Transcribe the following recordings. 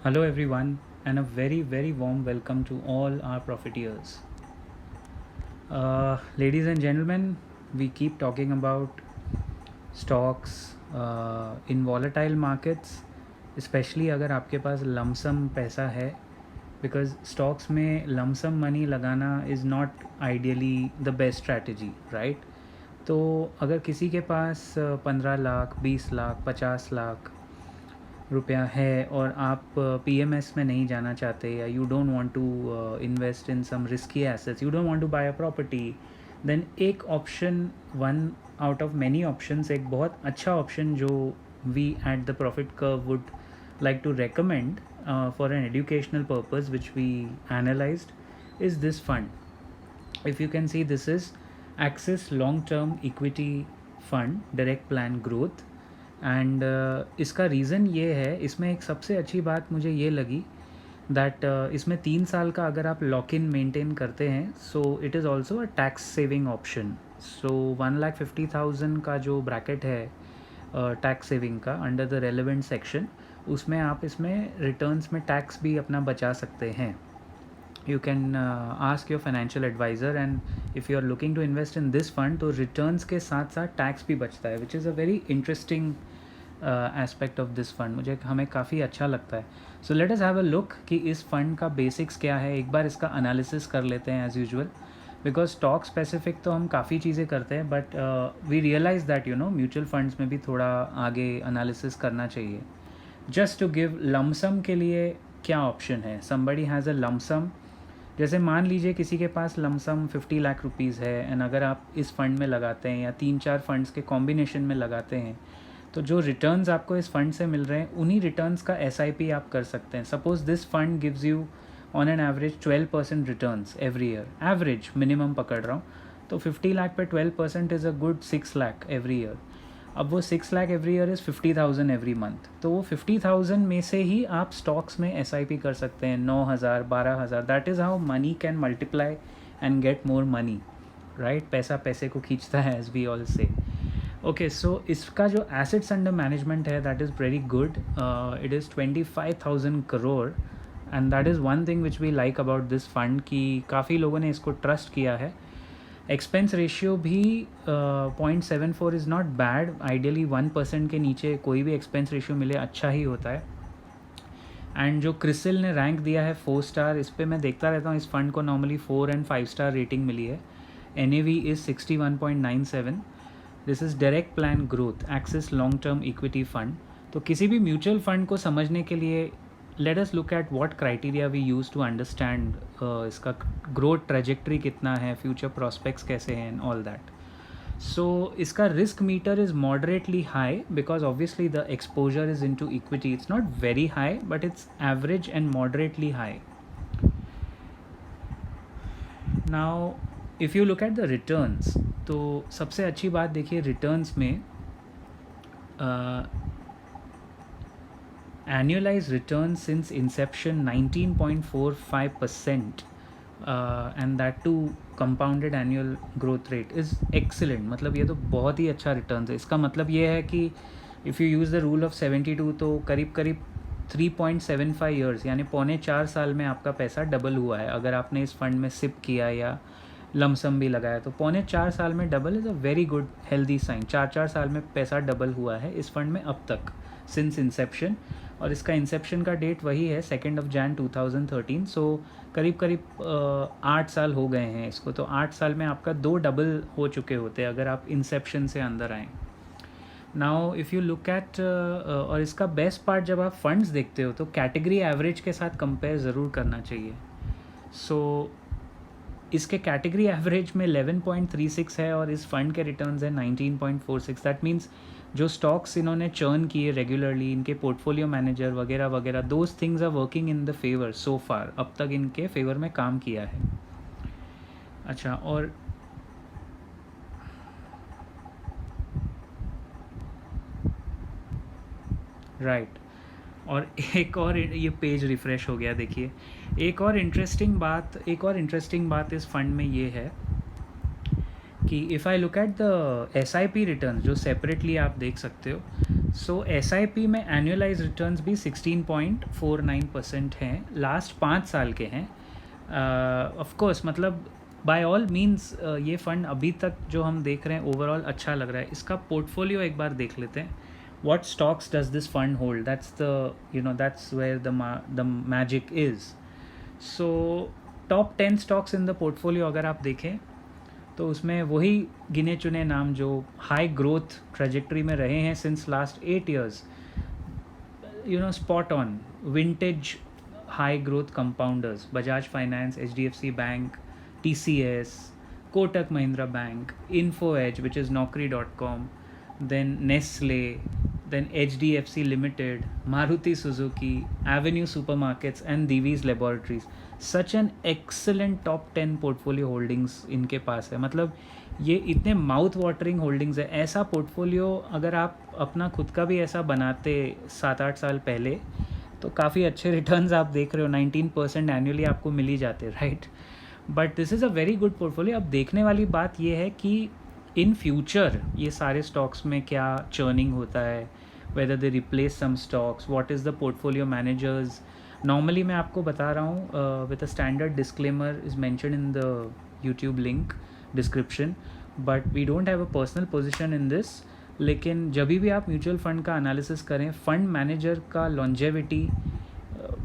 Hello, everyone, and a very, very warm welcome to all our profiteers. Ladies and gentlemen, we keep talking about stocks in volatile markets, especially अगर आपके पास lump sum पैसा है, because stocks में lump sum money लगाना is not ideally the best strategy, right? तो अगर किसी के पास 15 लाख, 20 लाख, 50 लाख रुपया है और आप पीएमएस में नहीं जाना चाहते या you don't want to invest in some risky assets, you don't want to buy a property, then एक option, one out of many options, एक बहुत अच्छा ऑप्शन जो we at the profit curve would like to recommend for an educational purpose, which we analyzed, is this fund. If you can see, this is Axis Long Term Equity Fund Direct Plan Growth. And इसका reason ये है, इसमें एक सबसे अच्छी बात मुझे ये लगी दैट इसमें 3 साल का अगर आप लॉक इन मेंटेन करते हैं, so it is also a tax saving option. So 1,50,000 का जो ब्रैकेट है टैक्स सेविंग का अंडर द रेलिवेंट सेक्शन, उसमें आप इसमें रिटर्न्स में टैक्स भी अपना बचा सकते हैं. You can ask your financial advisor, and if you are looking to invest in this fund तो रिटर्न्स के साथ साथ टैक्स भी बचता है, which is a very interesting aspect of this fund. मुझे हमें काफ़ी अच्छा लगता है. So let us have a look कि इस फंड का बेसिक्स क्या है. एक बार इसका एनालिसिस कर लेते हैं as usual, because stock specific तो हम काफ़ी चीज़ें करते हैं, but we realise that mutual funds में भी थोड़ा आगे एनालिसिस करना चाहिए. जस्ट टू गिव लमसम के लिए क्या ऑप्शन है. समबडी हैज़ अ लमसम, जैसे मान लीजिए किसी के पास लमसम 50 लाख रुपीज़ है, एंड अगर आप इस फंड में लगाते हैं या 3-4 फंड्स के कॉम्बिनेशन में लगाते हैं, तो जो रिटर्न्स आपको इस फंड से मिल रहे हैं उन्हीं रिटर्न्स का SIP आप कर सकते हैं. Suppose this fund gives you on an average 12% returns every year, average minimum पकड़ रहा हूँ, तो 50 लाख पे 12% is a good 6 lakh every year. अब वो 6 lakh every year is 50,000 every month, तो वो 50,000 में से ही आप स्टॉक्स में SIP कर सकते हैं 9,000, 12,000. That is how money can multiply and get more money, right? पैसा पैसे को खींचता है, as we all say. Okay, so इसका जो एसेट्स अंडर मैनेजमेंट है that is very good. It is 25,000 crore, and that is one thing which we like about this fund कि काफ़ी लोगों ने इसको ट्रस्ट किया है. एक्सपेंस रेशियो भी 0.74 इज़ नॉट बैड. आइडियली 1% के नीचे कोई भी एक्सपेंस रेशियो मिले अच्छा ही होता है. एंड जो क्रिसिल ने रैंक दिया है 4 स्टार, इस पर मैं देखता रहता हूँ. इस फंड को नॉर्मली 4 and 5 स्टार रेटिंग मिली है. NAV is 61.97. This is direct plan growth Axis long term equity fund. तो किसी भी म्यूचुअल फंड को समझने के लिए let us look at what criteria we use to understand इसका ग्रोथ ट्रेजेक्ट्री कितना है, फ्यूचर प्रॉस्पेक्ट्स कैसे हैं, एंड ऑल दैट. सो इसका risk meter is moderately high because obviously the exposure is into equity. It's not very high but it's average and moderately high. Now if you look at the returns, तो सबसे अच्छी बात देखिए returns में annualized return since inception 19.45%, and that too compounded annual growth rate is excellent. मतलब ये तो बहुत ही अच्छा रिटर्न है. इसका मतलब ये है कि if you use the rule of 72, तो करीब करीब 3.75 ईयर्स यानी 3.25 साल में आपका पैसा डबल हुआ है. अगर आपने इस फंड में सिप किया या लमसम भी लगाया, तो 3.25 साल में double is a very good healthy sign. 4 साल में पैसा डबल हुआ है इस फंड में अब तक सिंस इंसेप्शन. और इसका इंसेप्शन का डेट वही है 2 Jan 2013. सो करीब करीब 8 साल हो गए हैं इसको. तो 8 साल में आपका 2 डबल हो चुके होते अगर आप इंसेप्शन से अंदर आएँ. Now if you look eight, और इसका बेस्ट पार्ट जब आप फंड्स देखते हो तो कैटेगरी एवरेज के साथ कंपेयर ज़रूर करना चाहिए. सो इसके कैटेगरी एवरेज में 11.36 है और इस फंड के रिटर्न्स है 19.46. दैट मीन्स जो स्टॉक्स इन्होंने चर्न किए रेगुलरली, इनके पोर्टफोलियो मैनेजर वगैरह वगैरह, those things are working in the favour so far. अब तक इनके फेवर में काम किया है. अच्छा, और राइट, और एक और ये पेज रिफ़्रेश हो गया. देखिए एक और इंटरेस्टिंग बात इस फंड में ये है कि if I look at the SIP return जो सेपरेटली आप देख सकते हो, सो SIP में एनुअलाइज रिटर्न्स भी 16.49% हैं, लास्ट 5 साल के हैं. ऑफ कोर्स मतलब बाय ऑल मीन्स ये फ़ंड अभी तक जो हम देख रहे हैं ओवरऑल अच्छा लग रहा है. इसका पोर्टफोलियो एक बार देख लेते हैं. What stocks does this fund hold? That's where the magic is. So top 10 stocks in the portfolio अगर आप देखें तो उसमें वही गिने चुने नाम जो हाई ग्रोथ ट्रेजेक्ट्री में रहे हैं since last 8 years. Spot on. Vintage high growth compounders. Bajaj Finance, HDFC Bank, TCS, Kotak Mahindra Bank, Info Edge, which is Naukri.com, then Nestle, then HDFC Limited, Maruti Suzuki, Avenue Supermarkets and Divi's Laboratories. Such an excellent top 10 portfolio holdings इनके पास है. मतलब ये इतने mouth watering holdings है. ऐसा portfolio अगर आप अपना खुद का भी ऐसा बनाते 7-8 साल पहले तो काफ़ी अच्छे रिटर्न्स आप देख रहे हो. 19% एनुअली आपको मिल ही जाते, right. But this is a very good portfolio. अब देखने वाली बात ये है कि इन फ्यूचर ये सारे स्टॉक्स में क्या चर्निंग होता है, whether they replace some stocks, what is the portfolio managers. Normally मैं आपको बता रहा हूँ with a standard disclaimer is mentioned in the YouTube link description, but we don't have a personal position in this. लेकिन जब भी आप mutual fund का एनालिसिस करें, फंड मैनेजर का longevity,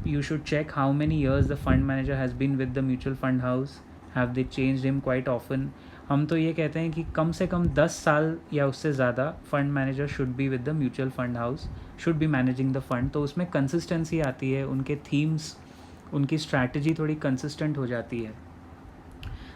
you should check how many years the fund manager has been with the mutual fund house. Have they changed him quite often? हम तो ये कहते हैं कि कम से कम 10 साल या उससे ज़्यादा fund manager should be with the mutual fund house, should be managing the fund. तो उसमें कंसिस्टेंसी आती है, उनके थीम्स, उनकी स्ट्रैटेजी थोड़ी कंसिस्टेंट हो जाती है.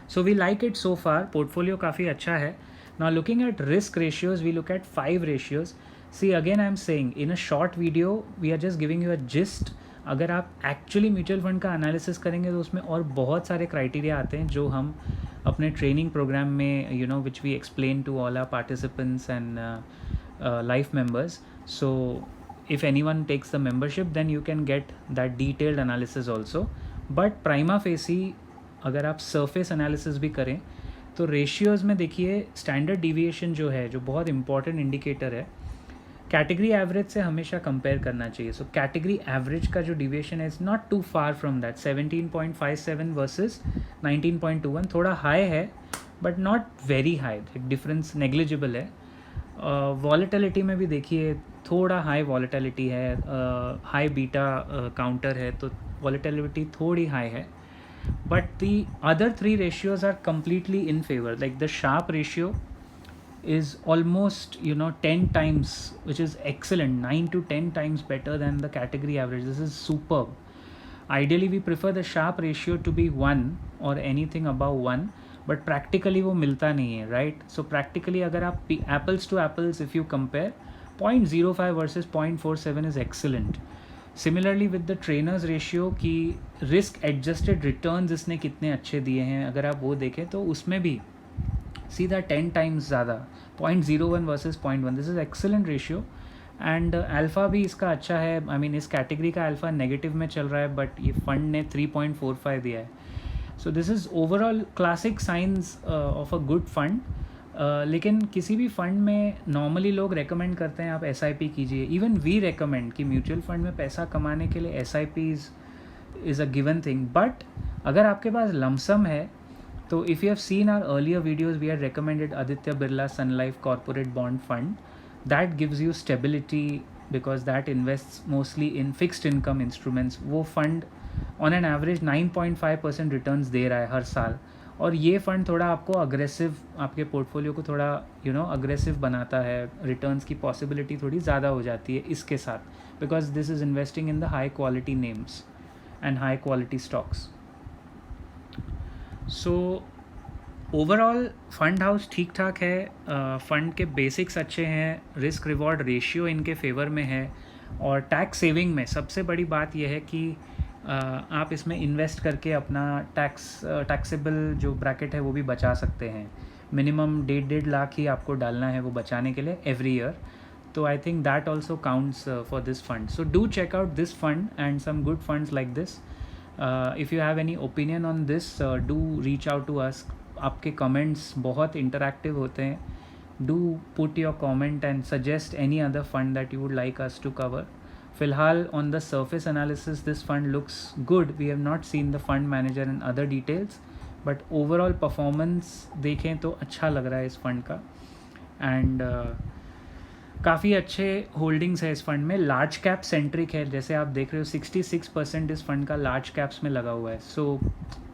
So we like it so far. Portfolio काफ़ी अच्छा है. Now looking at risk ratios, we look at 5 ratios. See again I am saying in a short video we are just giving you a gist. अगर आप actually mutual fund का analysis करेंगे तो उसमें और बहुत सारे क्राइटेरिया आते हैं जो हम अपने ट्रेनिंग प्रोग्राम में which we explain to all our participants and life members. So if anyone takes the membership then you can get that detailed analysis also. But prima facie अगर आप सरफेस एनालिसिस भी करें तो ratios में देखिए standard deviation जो है, जो बहुत इंपॉर्टेंट इंडिकेटर है, कैटेगरी एवरेज से हमेशा कंपेयर करना चाहिए. सो कैटेगरी एवरेज का जो डिविएशन है is not too far from that. 17.57 versus 19.21 थोड़ा हाई है but not very high. Difference negligible है. वॉलेटिलिटी में भी देखिए थोड़ा हाई वॉलेटिलिटी है, हाई बीटा काउंटर है, तो वॉलेटिलिटी थोड़ी हाई है. But the other 3 ratios are completely in favor. Like the Sharpe ratio is almost 10 times, which is excellent, 9 to 10 times better than the category average. This is superb. Ideally we prefer the Sharpe ratio to be 1 or anything above 1, but practically वो मिलता नहीं है, right? So practically अगर आप apples to apples if you compare, 0.05 versus 0.47 is excellent. Similarly with the trainers ratio की risk adjusted returns इसने कितने अच्छे दिए हैं, अगर आप वो देखें तो उसमें भी सीधा 10 टाइम्स ज़्यादा, 0.01 versus 0.1. This is excellent ratio. And alpha भी इसका अच्छा है. आई मीन इस कैटेगरी का अल्फ़ा नेगेटिव में चल रहा है बट ये फंड ने 3.45 दिया है. So this is overall classic science of a good fund. लेकिन किसी भी फंड में नॉर्मली लोग रेकमेंड करते हैं आप SIP कीजिए. इवन वी रेकमेंड कि म्यूचुअल फंड में पैसा कमाने के लिए SIP is a given thing. But अगर आपके पास लमसम है तो if you have seen our earlier videos, we had recommended Aditya Birla Sun Life Corporate Bond Fund. That gives you stability because that invests mostly in fixed income instruments. वो fund on an average 9.5% returns दे रहा है हर साल. और ये fund थोड़ा आपको aggressive, आपके portfolio को थोड़ा अग्रेसिव बनाता है. रिटर्न्स की पॉसिबिलिटी थोड़ी ज़्यादा हो जाती है इसके साथ, because this is investing in the high quality names and high quality stocks. So overall fund house ठीक ठाक है. फ़ंड के बेसिक्स अच्छे हैं, रिस्क रिवॉर्ड रेशियो इनके फेवर में है, और टैक्स सेविंग में सबसे बड़ी बात यह है कि आप इसमें इन्वेस्ट करके अपना टैक्सेबल जो ब्रैकेट है वो भी बचा सकते हैं. मिनिमम 1.5 लाख ही आपको डालना है वो बचाने के लिए एवरी ईयर. तो I think that also counts for this fund. So do check out this fund and some good funds like this. If you have any opinion on this do reach out to us. आपके comments बहुत interactive होते हैं, do put your comment and suggest any other fund that you would like us to cover. फिलहाल on the surface analysis this fund looks good. We have not seen the fund manager and other details, but overall performance देखें तो अच्छा लग रहा है इस fund का. And काफ़ी अच्छे होल्डिंग्स है इस फंड में. लार्ज कैप सेंट्रिक है, जैसे आप देख रहे हो 66% इस फंड का लार्ज कैप्स में लगा हुआ है. So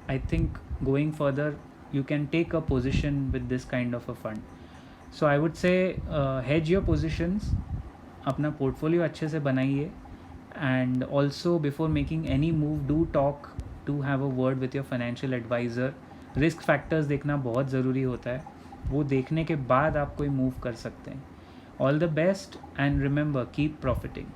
I think going further you can take a position with this kind of a fund. So I would say hedge your positions, अपना portfolio अच्छे से बनाइए, and also before making any move do talk to have a word with your financial advisor. Risk factors देखना बहुत ज़रूरी होता है, वो देखने के बाद आप कोई move कर सकते हैं. All the best and remember, keep profiting.